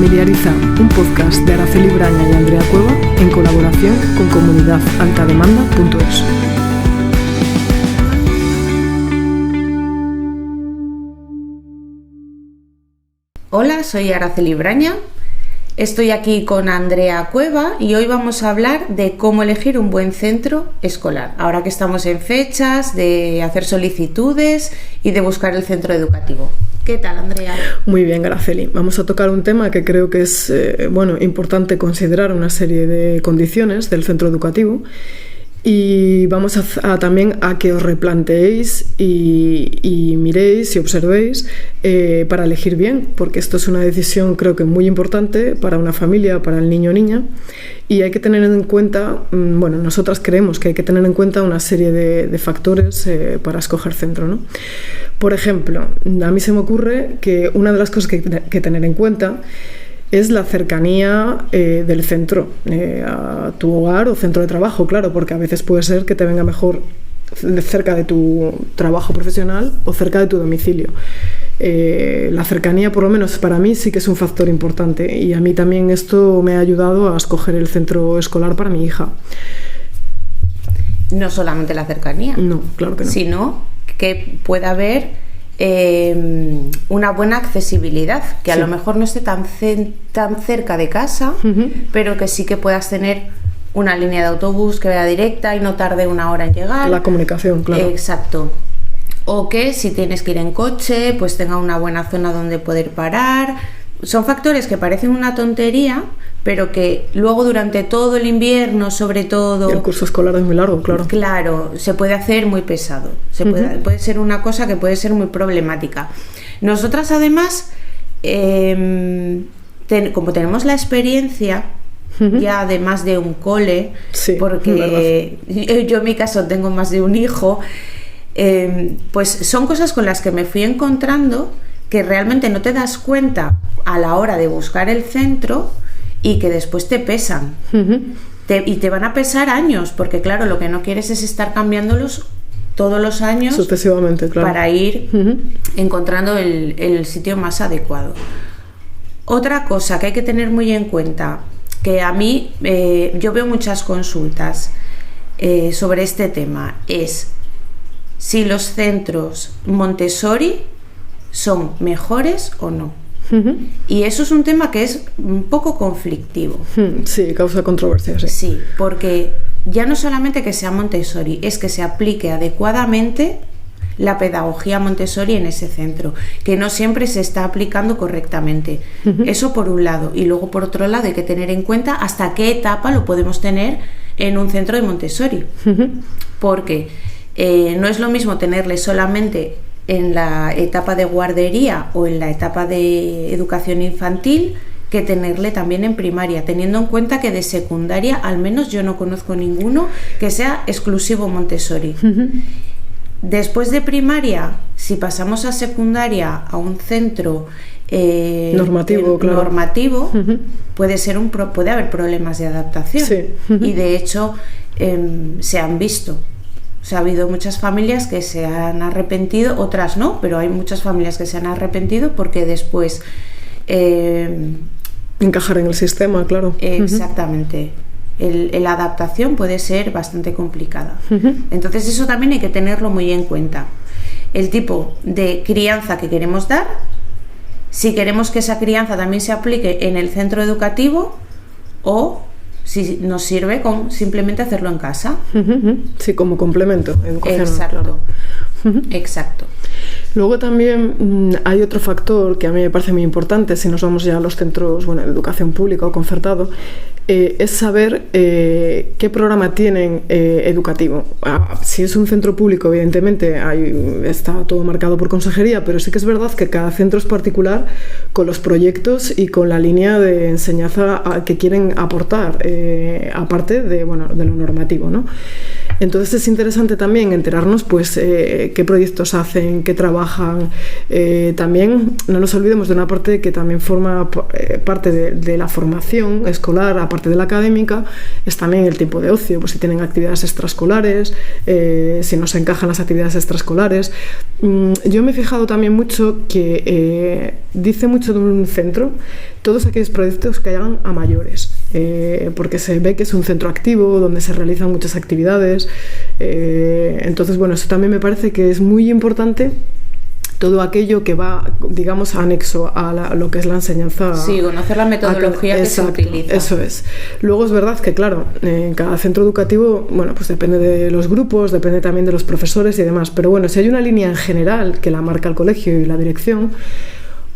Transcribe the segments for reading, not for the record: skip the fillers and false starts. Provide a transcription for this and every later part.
Familiariza, un podcast de Araceli Braña y Andrea Cueva en colaboración con comunidadaltademanda.es. Hola, soy Araceli Braña, estoy aquí con Andrea Cueva y hoy vamos a hablar de cómo elegir un buen centro escolar. Ahora que estamos en fechas de hacer solicitudes y de buscar el centro educativo. ¿Qué tal, Andrea? Muy bien, Araceli. Vamos a tocar un tema que creo que es importante considerar una serie de condiciones del centro educativo. Y vamos también a que os replanteéis y miréis y observéis para elegir bien, porque esto es una decisión creo que muy importante para una familia, para el niño o niña, y hay que tener en cuenta, nosotras creemos que hay que tener en cuenta una serie de factores para escoger centro, ¿no? Por ejemplo, a mí se me ocurre que una de las cosas que hay que tener en cuenta es la cercanía del centro a tu hogar o centro de trabajo, claro, porque a veces puede ser que te venga mejor cerca de tu trabajo profesional o cerca de tu domicilio. La cercanía, por lo menos para mí, sí que es un factor importante, y a mí también esto me ha ayudado a escoger el centro escolar para mi hija. No solamente la cercanía. No, claro que no. Sino que pueda haber una buena accesibilidad, que a lo mejor no esté tan cerca de casa, pero que sí que puedas tener una línea de autobús que vaya directa y no tarde una hora en llegar. La comunicación, claro. Exacto. O que si tienes que ir en coche, pues tenga una buena zona donde poder parar. Son factores que parecen una tontería, pero que luego durante todo el invierno, sobre todo... Y el curso escolar es muy largo, claro. Claro, se puede hacer muy pesado. Puede ser una cosa que puede ser muy problemática. Nosotras, además, como tenemos la experiencia ya de más de un cole, sí, porque yo en mi caso tengo más de un hijo, pues son cosas con las que me fui encontrando que realmente no te das cuenta a la hora de buscar el centro y que después te pesan. Y te van a pesar años, porque claro, lo que no quieres es estar cambiándolos todos los años sucesivamente, claro, para ir encontrando el sitio más adecuado. Otra cosa que hay que tener muy en cuenta, que a mí yo veo muchas consultas sobre este tema, es si los centros Montessori son mejores o no. Y eso es un tema que es un poco conflictivo. Sí, causa controversia, sí. Sí, porque ya no solamente que sea Montessori, es que se aplique adecuadamente la pedagogía Montessori en ese centro, que no siempre se está aplicando correctamente. Eso por un lado. Y luego por otro lado hay que tener en cuenta hasta qué etapa lo podemos tener en un centro de Montessori. Porque no es lo mismo tenerle solamente en la etapa de guardería o en la etapa de educación infantil que tenerle también en primaria, teniendo en cuenta que de secundaria al menos yo no conozco ninguno que sea exclusivo Montessori. Después de primaria, si pasamos a secundaria a un centro normativo, claro, normativo, puede haber problemas de adaptación. Sí. Y de hecho se han visto. O sea, ha habido muchas familias que se han arrepentido, otras no, pero hay muchas familias que se han arrepentido porque después... encajar en el sistema, claro. Exactamente. La adaptación puede ser bastante complicada. Entonces eso también hay que tenerlo muy en cuenta. El tipo de crianza que queremos dar, si queremos que esa crianza también se aplique en el centro educativo o... si nos sirve con simplemente hacerlo en casa. Sí, como complemento educacional. Exacto. Claro. Exacto. Luego también hay otro factor que a mí me parece muy importante, si nos vamos ya a los centros de educación pública o concertado, es saber qué programa tienen educativo. Si es un centro público, evidentemente está todo marcado por consejería, pero sí que es verdad que cada centro es particular con los proyectos y con la línea de enseñanza que quieren aportar, aparte de lo normativo, ¿no? Entonces es interesante también enterarnos qué proyectos hacen, qué trabajan, trabajan. También no nos olvidemos de una parte que también forma parte de la formación escolar, aparte de la académica, es también el tiempo de ocio, pues si tienen actividades extraescolares, si no se encajan las actividades extraescolares. Yo me he fijado también mucho que dice mucho de un centro todos aquellos proyectos que hagan a mayores, porque se ve que es un centro activo donde se realizan muchas actividades. Entonces, bueno, eso también me parece que es muy importante, todo aquello que va, digamos, anexo a lo que es la enseñanza. Sí, conocer la metodología que se utiliza. Eso es. Luego es verdad que, claro, en cada centro educativo, bueno, pues depende de los grupos, depende también de los profesores y demás, pero bueno, si hay una línea en general que la marca el colegio y la dirección,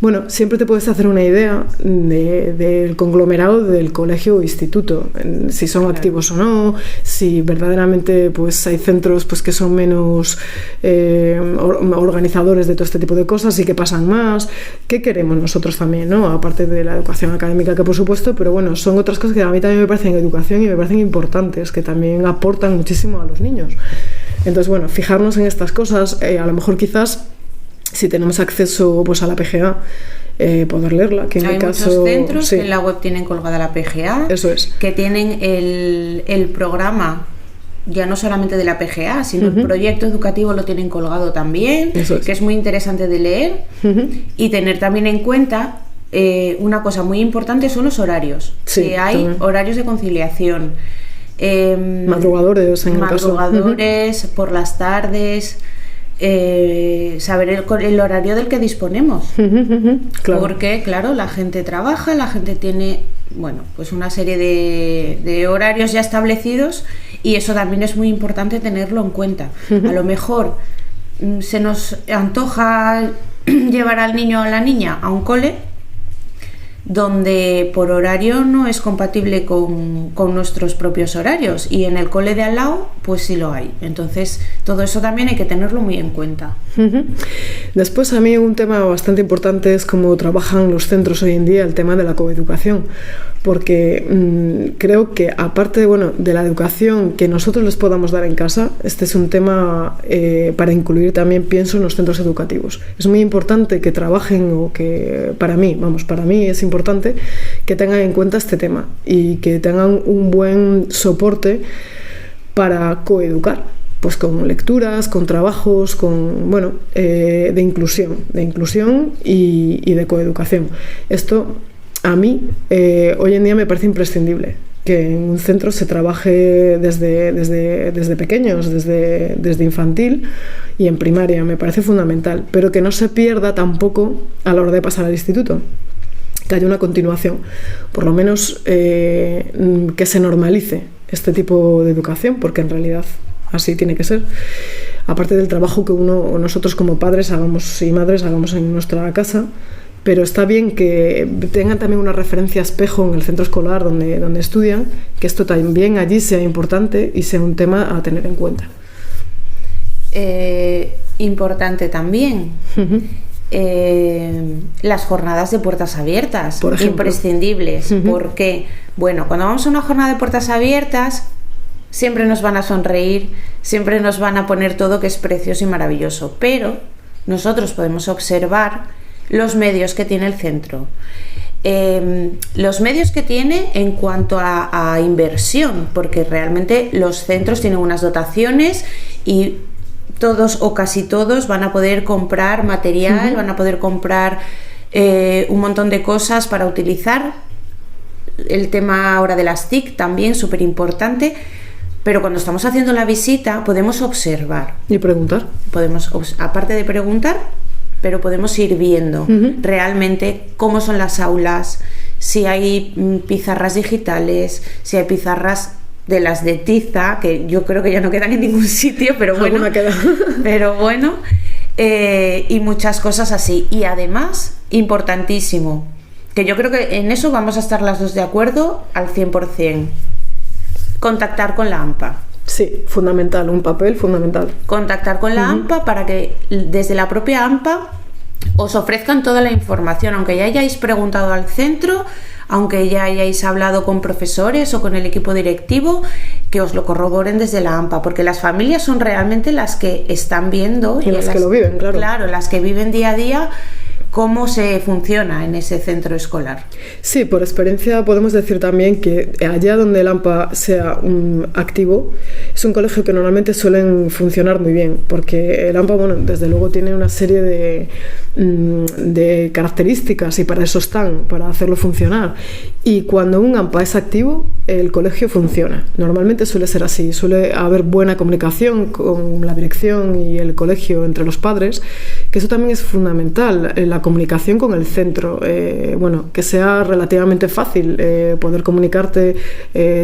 bueno, siempre te puedes hacer una idea del conglomerado del colegio o instituto, si son activos o no, si verdaderamente pues hay centros pues que son menos organizadores de todo este tipo de cosas y que pasan más. ¿Qué queremos nosotros también, no? Aparte de la educación académica, que por supuesto, pero bueno, son otras cosas que a mí también me parecen educación y me parecen importantes, que también aportan muchísimo a los niños. Entonces, bueno, fijarnos en estas cosas, a lo mejor quizás si tenemos acceso pues a la PGA, poder leerla, que en hay mi caso, muchos centros sí, que en la web tienen colgada la PGA, eso es, que tienen el programa ya no solamente de la PGA, sino el proyecto educativo lo tienen colgado también, eso es, que es muy interesante de leer, y tener también en cuenta una cosa muy importante son los horarios, sí, que hay también horarios de conciliación, madrugadores en el caso, madrugadores por las tardes, saber el horario del que disponemos, claro, porque claro, la gente trabaja, la gente tiene, bueno, pues una serie de horarios ya establecidos, y eso también es muy importante tenerlo en cuenta. A lo mejor se nos antoja llevar al niño o a la niña a un cole donde por horario no es compatible con nuestros propios horarios, y en el cole de al lado pues sí lo hay. Entonces todo eso también hay que tenerlo muy en cuenta. Después, a mí un tema bastante importante es cómo trabajan los centros hoy en día el tema de la coeducación, porque creo que aparte de la educación que nosotros les podamos dar en casa, este es un tema para incluir también, pienso, en los centros educativos. Es muy importante que trabajen, o que para mí es importante que tengan en cuenta este tema y que tengan un buen soporte para coeducar, pues con lecturas, con trabajos, con de inclusión y de coeducación. Esto a mí hoy en día me parece imprescindible, que en un centro se trabaje desde pequeños, desde infantil y en primaria. Me parece fundamental, pero que no se pierda tampoco a la hora de pasar al instituto, que haya una continuación, por lo menos que se normalice este tipo de educación, porque en realidad así tiene que ser. Aparte del trabajo que nosotros como padres y madres hagamos en nuestra casa, pero está bien que tengan también una referencia espejo en el centro escolar donde estudian, que esto también allí sea importante y sea un tema a tener en cuenta. Importante también las jornadas de puertas abiertas, por ejemplo, imprescindibles, porque cuando vamos a una jornada de puertas abiertas siempre nos van a sonreír, siempre nos van a poner todo que es precioso y maravilloso, pero nosotros podemos observar los medios que tiene el centro, los medios que tiene en cuanto a inversión, porque realmente los centros tienen unas dotaciones y todos o casi todos van a poder comprar material, van a poder comprar un montón de cosas para utilizar. El tema ahora de las TIC también súper importante, pero cuando estamos haciendo la visita podemos observar y preguntar. Podemos, aparte de preguntar, pero podemos ir viendo realmente cómo son las aulas, si hay pizarras digitales, si hay pizarras de las de tiza, que yo creo que ya no quedan en ningún sitio, pero bueno, y muchas cosas así. Y además, importantísimo, que yo creo que en eso vamos a estar las dos de acuerdo al 100%, contactar con la AMPA. Sí, fundamental, un papel fundamental. Contactar con la AMPA para que desde la propia AMPA os ofrezcan toda la información, aunque ya hayáis preguntado al centro, aunque ya hayáis hablado con profesores o con el equipo directivo, que os lo corroboren desde la AMPA, porque las familias son realmente las que están viendo y las que lo viven, claro. Claro, las que viven día a día cómo se funciona en ese centro escolar. Sí, por experiencia podemos decir también que allá donde el AMPA sea activo, es un colegio que normalmente suelen funcionar muy bien, porque el AMPA, bueno, desde luego tiene una serie de características y para eso están, para hacerlo funcionar. Y cuando un AMPA es activo, el colegio funciona. Normalmente suele ser así, suele haber buena comunicación con la dirección y el colegio entre los padres, que eso también es fundamental, la comunicación con el centro, bueno, que sea relativamente fácil poder comunicarte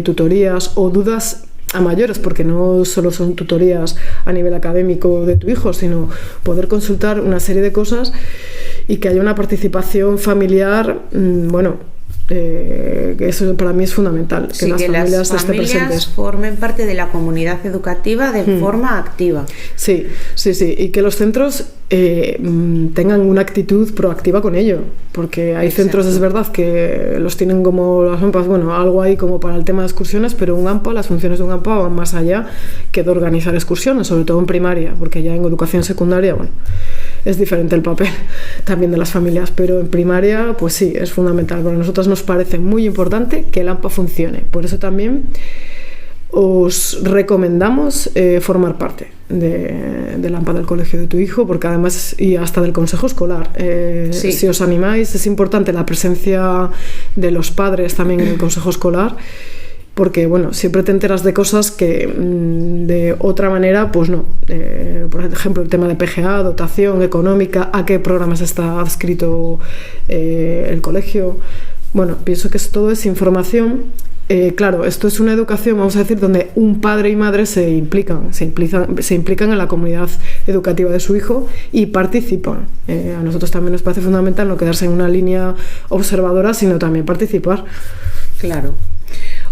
tutorías o dudas a mayores, porque no solo son tutorías a nivel académico de tu hijo, sino poder consultar una serie de cosas y que haya una participación familiar, bueno, que eso para mí es fundamental, sí, que las familias formen parte de la comunidad educativa de forma activa. Sí, y que los centros tengan una actitud proactiva con ello, porque hay centros, es verdad, que los tienen como las AMPAs, bueno, algo ahí como para el tema de excursiones, pero un AMPA, las funciones de un AMPA van más allá que de organizar excursiones, sobre todo en primaria, porque ya en educación secundaria, bueno, es diferente el papel también de las familias, pero en primaria, pues sí, es fundamental. Para nosotros nos parece muy importante que el AMPA funcione. Por eso también os recomendamos formar parte del AMPA del colegio de tu hijo, porque además, y hasta del consejo escolar, sí. Si os animáis, es importante la presencia de los padres también en el consejo escolar, porque bueno, siempre te enteras de cosas que de otra manera pues no. Por ejemplo, el tema de PGA, dotación económica, a qué programas está adscrito el colegio. Bueno, pienso que todo es información. Claro, esto es una educación, vamos a decir, donde un padre y madre se implican en la comunidad educativa de su hijo y participan. A nosotros también nos parece fundamental no quedarse en una línea observadora, sino también participar. Claro.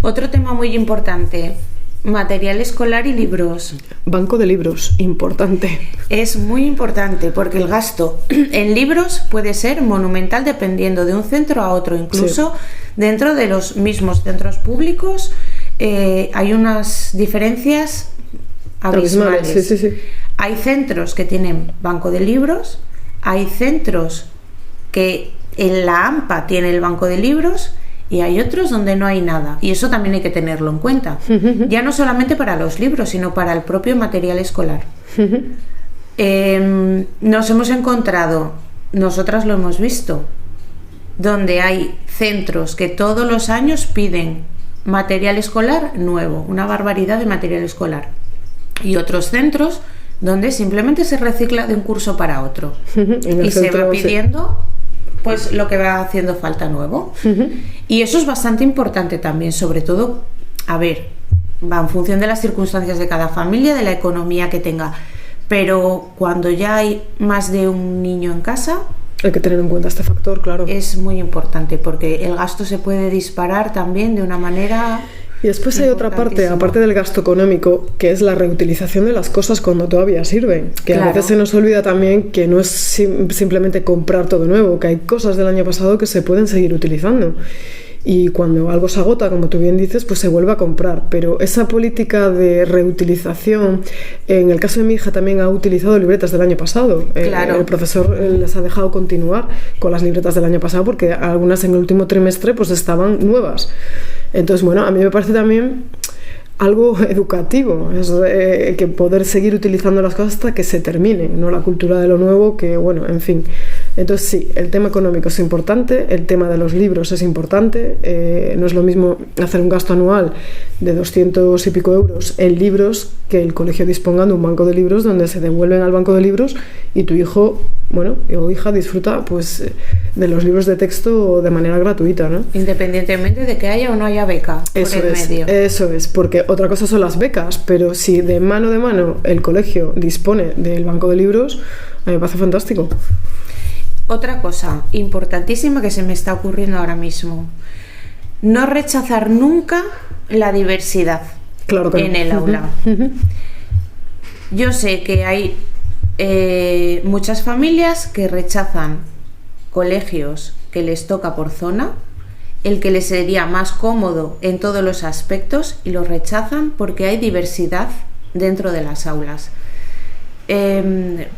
Otro tema muy importante, material escolar y libros. Banco de libros, importante. Es muy importante porque el gasto en libros puede ser monumental dependiendo de un centro a otro. Incluso dentro de los mismos centros públicos hay unas diferencias abismales. Sí. Hay centros que tienen banco de libros, hay centros que en la AMPA tiene el banco de libros, y hay otros donde no hay nada, y eso también hay que tenerlo en cuenta, ya no solamente para los libros, sino para el propio material escolar. Nos hemos encontrado, nosotras lo hemos visto, donde hay centros que todos los años piden material escolar nuevo, una barbaridad de material escolar, y otros centros donde simplemente se recicla de un curso para otro y se va pidiendo pues lo que va haciendo falta nuevo. Y eso es bastante importante también, sobre todo, a ver, va en función de las circunstancias de cada familia, de la economía que tenga, pero cuando ya hay más de un niño en casa, hay que tener en cuenta este factor, claro. Es muy importante porque el gasto se puede disparar también de una manera. Y después hay otra parte, aparte del gasto económico, que es la reutilización de las cosas cuando todavía sirven. Que claro, a veces se nos olvida también que no es simplemente comprar todo nuevo, que hay cosas del año pasado que se pueden seguir utilizando. Y cuando algo se agota, como tú bien dices, pues se vuelve a comprar. Pero esa política de reutilización, en el caso de mi hija también ha utilizado libretas del año pasado. Claro. El profesor les ha dejado continuar con las libretas del año pasado porque algunas en el último trimestre pues estaban nuevas. Entonces, bueno, a mí me parece también algo educativo, es que poder seguir utilizando las cosas hasta que se termine, no la cultura de lo nuevo, que bueno, en fin. Entonces sí, el tema económico es importante, el tema de los libros es importante, no es lo mismo hacer un gasto anual de 200 y pico euros en libros que el colegio disponga de un banco de libros donde se devuelven al banco de libros y tu hijo, bueno, o hija disfruta pues de los libros de texto de manera gratuita, ¿no? Independientemente de que haya o no haya beca por el medio. Eso es, porque otra cosa son las becas, pero si de mano el colegio dispone del banco de libros, a mí me parece fantástico. Otra cosa importantísima que se me está ocurriendo ahora mismo: no rechazar nunca la diversidad, claro que en el aula. Yo sé que hay muchas familias que rechazan colegios que les toca por zona el que les sería más cómodo en todos los aspectos y lo rechazan porque hay diversidad dentro de las aulas.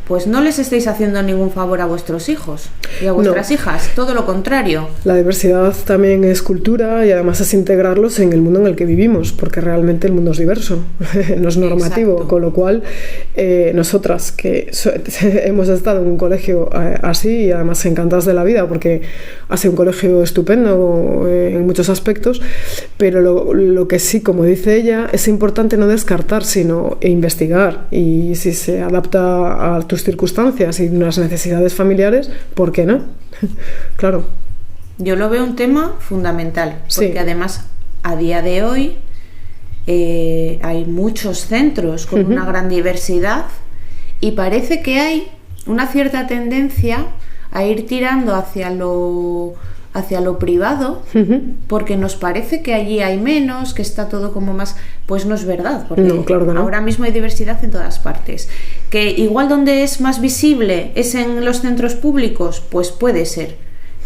Pues no les estáis haciendo ningún favor a vuestros hijos y a vuestras hijas, todo lo contrario. La diversidad también es cultura y además es integrarlos en el mundo en el que vivimos, porque realmente el mundo es diverso, no es normativo. Exacto. Con lo cual nosotras que hemos estado en un colegio así y además encantadas de la vida porque ha sido un colegio estupendo en muchos aspectos, pero lo que sí, como dice ella, es importante no descartar sino investigar, y si se adapta a tus circunstancias y las necesidades familiares, ¿por qué no? Claro. Yo lo veo un tema fundamental, porque sí. Además a día de hoy hay muchos centros con una gran diversidad y parece que hay una cierta tendencia a ir tirando hacia lo privado, porque nos parece que allí hay menos, que está todo como más... Pues no es verdad, porque no, claro que no. Ahora mismo hay diversidad en todas partes. Que igual donde es más visible es en los centros públicos, pues puede ser,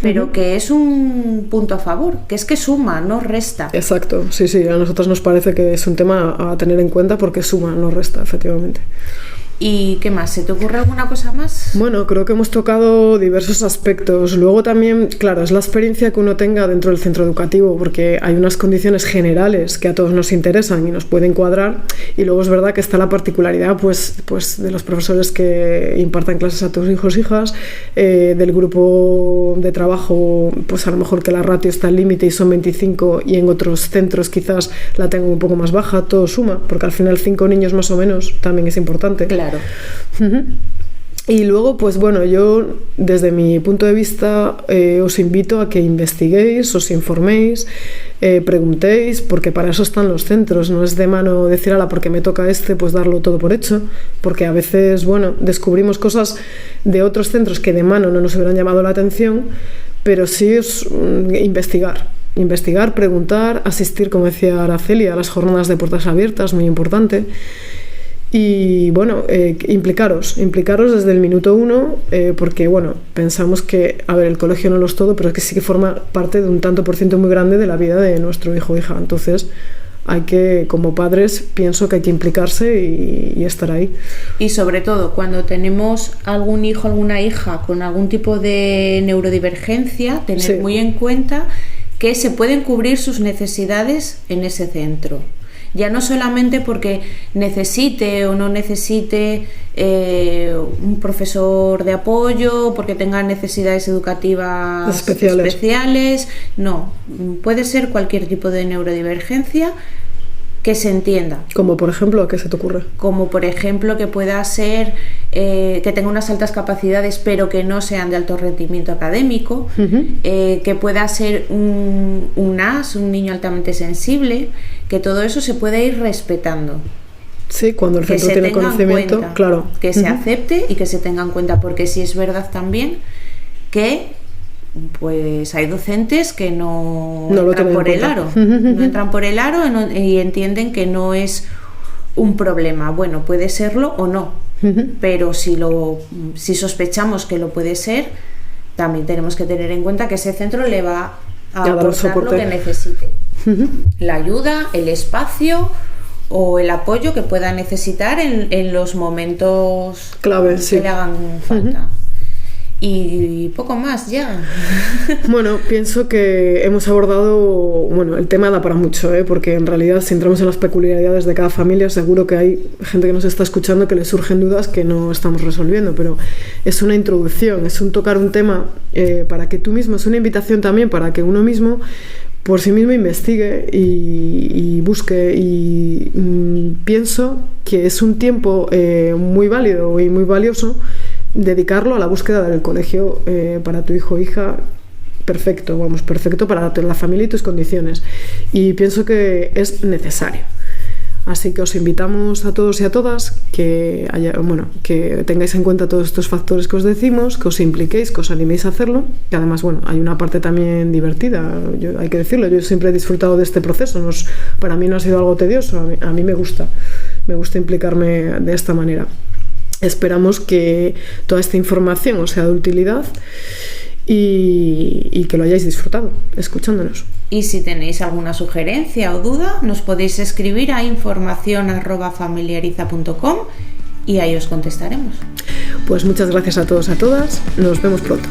pero que es un punto a favor, que es que suma, no resta. Exacto, sí, a nosotros nos parece que es un tema a tener en cuenta porque suma, no resta, efectivamente. ¿Y qué más? ¿Se te ocurre alguna cosa más? Bueno, creo que hemos tocado diversos aspectos. Luego también, claro, es la experiencia que uno tenga dentro del centro educativo, porque hay unas condiciones generales que a todos nos interesan y nos pueden cuadrar, y luego es verdad que está la particularidad pues de los profesores que impartan clases a tus hijos e hijas, del grupo de trabajo, pues a lo mejor que la ratio está al límite y son 25 y en otros centros quizás la tengan un poco más baja, todo suma, porque al final 5 niños más o menos también es importante. Claro. Y luego, pues bueno, yo desde mi punto de vista os invito a que investiguéis, os informéis, preguntéis, porque para eso están los centros. No es de mano decir, ala, porque me toca pues darlo todo por hecho, porque a veces, bueno, descubrimos cosas de otros centros que de mano no nos hubieran llamado la atención, pero sí es investigar, preguntar, asistir, como decía Araceli, a las jornadas de puertas abiertas, muy importante. Y bueno, implicaros desde el minuto 1, porque bueno, pensamos que, a ver, el colegio no lo es todo, pero es que sí que forma parte de un tanto por ciento muy grande de la vida de nuestro hijo o hija. Entonces hay que, como padres, pienso que hay que implicarse y estar ahí. Y sobre todo, cuando tenemos algún hijo, alguna hija con algún tipo de neurodivergencia, tener muy en cuenta que se pueden cubrir sus necesidades en ese centro. Ya no solamente porque necesite o no necesite un profesor de apoyo, porque tenga necesidades educativas especiales, no, puede ser cualquier tipo de neurodivergencia que se entienda. Como por ejemplo, ¿a qué se te ocurre? Como por ejemplo que pueda ser que tenga unas altas capacidades pero que no sean de alto rendimiento académico, que pueda ser un NAS, un niño altamente sensible, que todo eso se puede ir respetando. Sí, cuando el centro tiene conocimiento, cuenta, claro. Que se acepte y que se tenga en cuenta, porque sí es verdad también que pues hay docentes que no entran por el aro, no entran por el aro y entienden que no es un problema. Bueno, puede serlo o no, pero si sospechamos que lo puede ser, también tenemos que tener en cuenta que ese centro le va a aportar lo que necesite, la ayuda, el espacio o el apoyo que pueda necesitar en los momentos clave, que le hagan falta. Y poco más ya. Bueno, pienso que hemos abordado, bueno, el tema da para mucho, porque en realidad si entramos en las peculiaridades de cada familia, seguro que hay gente que nos está escuchando que le surgen dudas que no estamos resolviendo, pero es una introducción, es un tocar un tema para que tú mismo, es una invitación también para que uno mismo por sí mismo investigue y busque, y pienso que es un tiempo muy válido y muy valioso dedicarlo a la búsqueda del colegio para tu hijo o hija perfecto para la familia y tus condiciones, y pienso que es necesario. Así que os invitamos a todos y a todas que tengáis en cuenta todos estos factores que os decimos, que os impliquéis, que os animéis a hacerlo, que además, bueno, hay una parte también divertida, hay que decirlo, yo siempre he disfrutado de este proceso, para mí no ha sido algo tedioso, a mí me gusta implicarme de esta manera. Esperamos que toda esta información os sea de utilidad y que lo hayáis disfrutado escuchándonos. Y si tenéis alguna sugerencia o duda, nos podéis escribir a informacion@familiariza.com y ahí os contestaremos. Pues muchas gracias a todos, a todas. Nos vemos pronto.